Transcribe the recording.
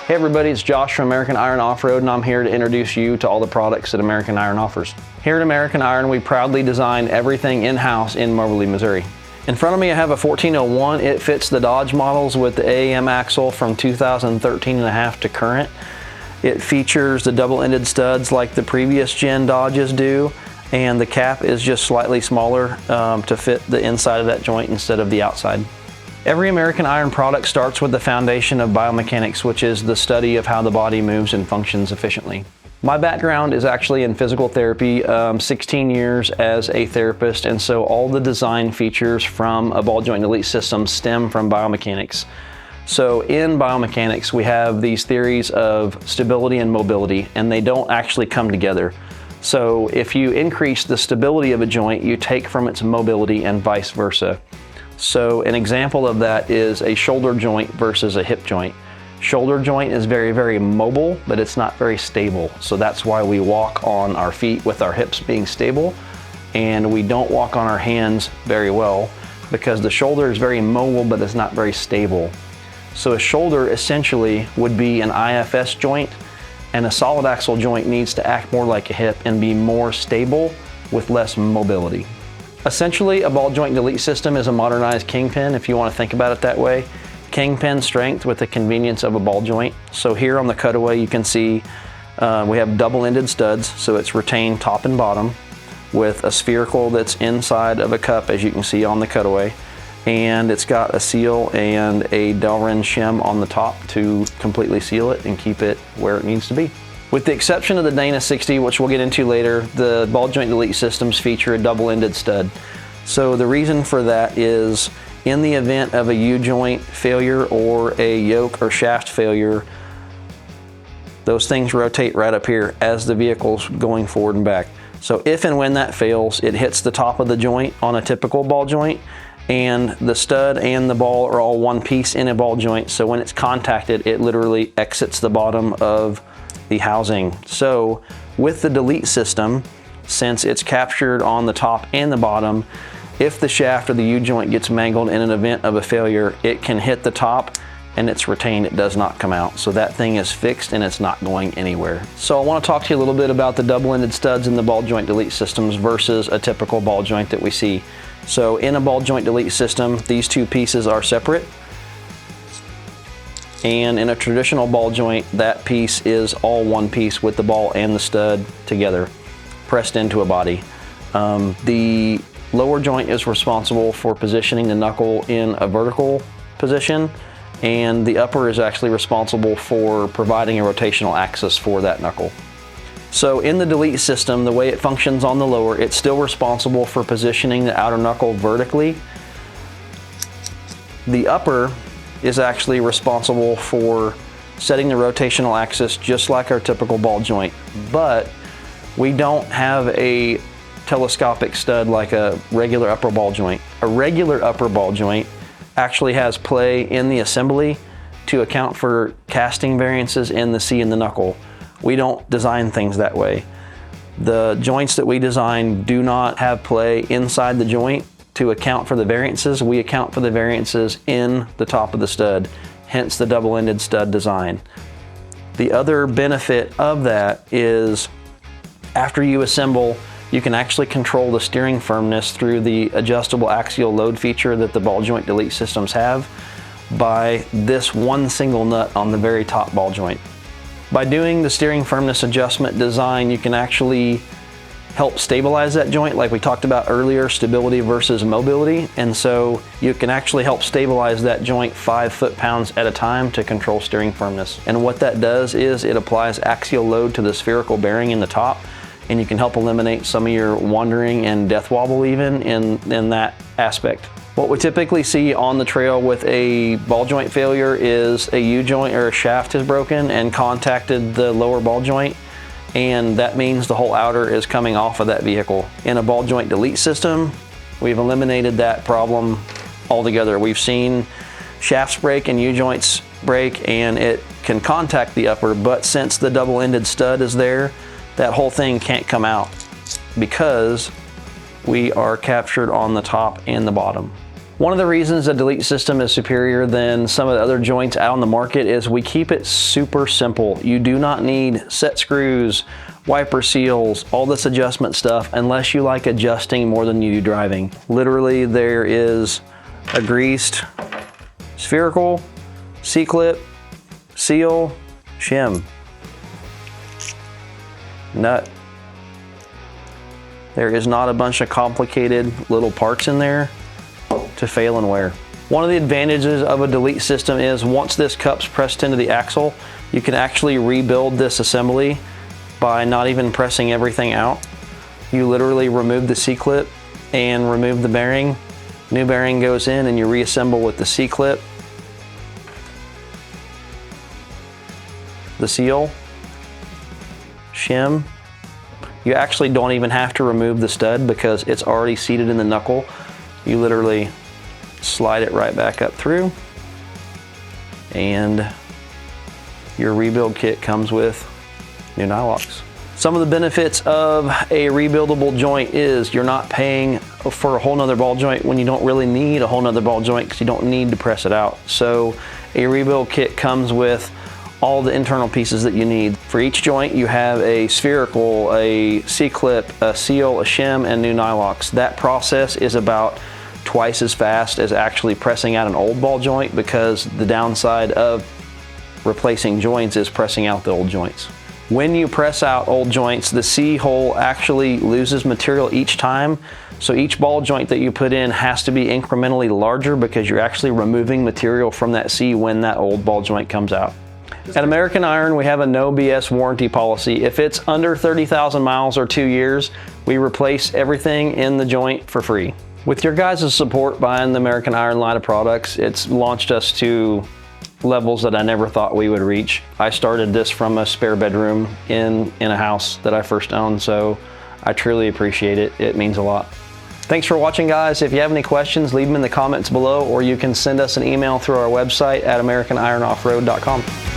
Hey everybody, it's Josh from American Iron Offroad, and I'm here to introduce you to all the products that American Iron offers. Here at American Iron, we proudly design everything in-house in Moberly, Missouri. In front of me I have a 1401. It fits the Dodge models with the AAM axle from 2013.5 to current. It features the double-ended studs like the previous gen Dodges do, and the cap is just slightly smaller to fit the inside of that joint instead of the outside. Every American Iron product starts with the foundation of biomechanics, which is the study of how the body moves and functions efficiently. My background is actually in physical therapy, 16 years as a therapist, and so all the design features from a ball joint delete system stem from biomechanics. So in biomechanics, we have these theories of stability and mobility, and they don't actually come together. So if you increase the stability of a joint, you take from its mobility and vice versa. So an example of that is a shoulder joint versus a hip joint. Shoulder joint is very, very mobile, but it's not very stable. So that's why we walk on our feet with our hips being stable, and we don't walk on our hands very well because the shoulder is very mobile, but it's not very stable. So a shoulder essentially would be an IFS joint, and a solid axle joint needs to act more like a hip and be more stable with less mobility. Essentially, a ball joint delete system is a modernized kingpin, if you want to think about it that way. Kingpin strength with the convenience of a ball joint. So here on the cutaway you can see we have double-ended studs, so it's retained top and bottom with a spherical that's inside of a cup, as you can see on the cutaway. And it's got a seal and a Delrin shim on the top to completely seal it and keep it where it needs to be. With the exception of the Dana 60, which we'll get into later, the ball joint delete systems feature a double-ended stud. So the reason for that is in the event of a U-joint failure or a yoke or shaft failure, those things rotate right up here as the vehicle's going forward and back. So if and when that fails, it hits the top of the joint on a typical ball joint, and the stud and the ball are all one piece in a ball joint. So when it's contacted, it literally exits the bottom of the housing. So with the delete system, since it's captured on the top and the bottom, if the shaft or the U-joint gets mangled in an event of a failure, it can hit the top and it's retained, it does not come out. So that thing is fixed and it's not going anywhere. So I want to talk to you a little bit about the double-ended studs in the ball joint delete systems versus a typical ball joint that we see. So in a ball joint delete system, these two pieces are separate. And in a traditional ball joint, that piece is all one piece with the ball and the stud together, pressed into a body. The lower joint is responsible for positioning the knuckle in a vertical position, and the upper is actually responsible for providing a rotational axis for that knuckle. So in the delete system, the way it functions on the lower, it's still responsible for positioning the outer knuckle vertically. The upper is actually responsible for setting the rotational axis just like our typical ball joint, but we don't have a telescopic stud like a regular upper ball joint. A regular upper ball joint actually has play in the assembly to account for casting variances in the C and the knuckle. We don't design things that way. The joints that we design do not have play inside the joint to account for the variances. We account for the variances in the top of the stud, hence the double-ended stud design. The other benefit of that is after you assemble, you can actually control the steering firmness through the adjustable axial load feature that the ball joint delete systems have by this one single nut on the very top ball joint. By doing the steering firmness adjustment design, you can actually help stabilize that joint like we talked about earlier, stability versus mobility. And so you can actually help stabilize that joint 5 foot-pounds at a time to control steering firmness. And what that does is it applies axial load to the spherical bearing in the top, and you can help eliminate some of your wandering and death wobble even in that aspect. What we typically see on the trail with a ball joint failure is a U-joint or a shaft has broken and contacted the lower ball joint, and that means the whole outer is coming off of that vehicle. In a ball joint delete system, we've eliminated that problem altogether. We've seen shafts break and U-joints break and it can contact the upper, but since the double-ended stud is there, that whole thing can't come out because we are captured on the top and the bottom. One of the reasons the Delete system is superior than some of the other joints out on the market is we keep it super simple. You do not need set screws, wiper seals, all this adjustment stuff unless you like adjusting more than you do driving. Literally, there is a greased spherical, C-clip, seal, shim, nut. There is not a bunch of complicated little parts in there to fail and wear. One of the advantages of a Delete system is once this cup's pressed into the axle, you can actually rebuild this assembly by not even pressing everything out. You literally remove the C-clip and remove the bearing. New bearing goes in and you reassemble with the C-clip, the seal, shim. You actually don't even have to remove the stud because it's already seated in the knuckle. You literally slide it right back up through, and your rebuild kit comes with new nylocks. Some of the benefits of a rebuildable joint is you're not paying for a whole nother ball joint when you don't really need a whole nother ball joint because you don't need to press it out. So a rebuild kit comes with all the internal pieces that you need. For each joint, you have a spherical, a C-clip, a seal, a shim, and new nylocks. That process is about twice as fast as actually pressing out an old ball joint because the downside of replacing joints is pressing out the old joints. When you press out old joints, the C hole actually loses material each time. So each ball joint that you put in has to be incrementally larger because you're actually removing material from that C when that old ball joint comes out. At American Iron, we have a no BS warranty policy. If it's under 30,000 miles or 2 years, we replace everything in the joint for free. With your guys' support behind the American Iron line of products, it's launched us to levels that I never thought we would reach. I started this from a spare bedroom in a house that I first owned, so I truly appreciate it. It means a lot. Thanks for watching, guys. If you have any questions, leave them in the comments below, or you can send us an email through our website at americanironoffroad.com.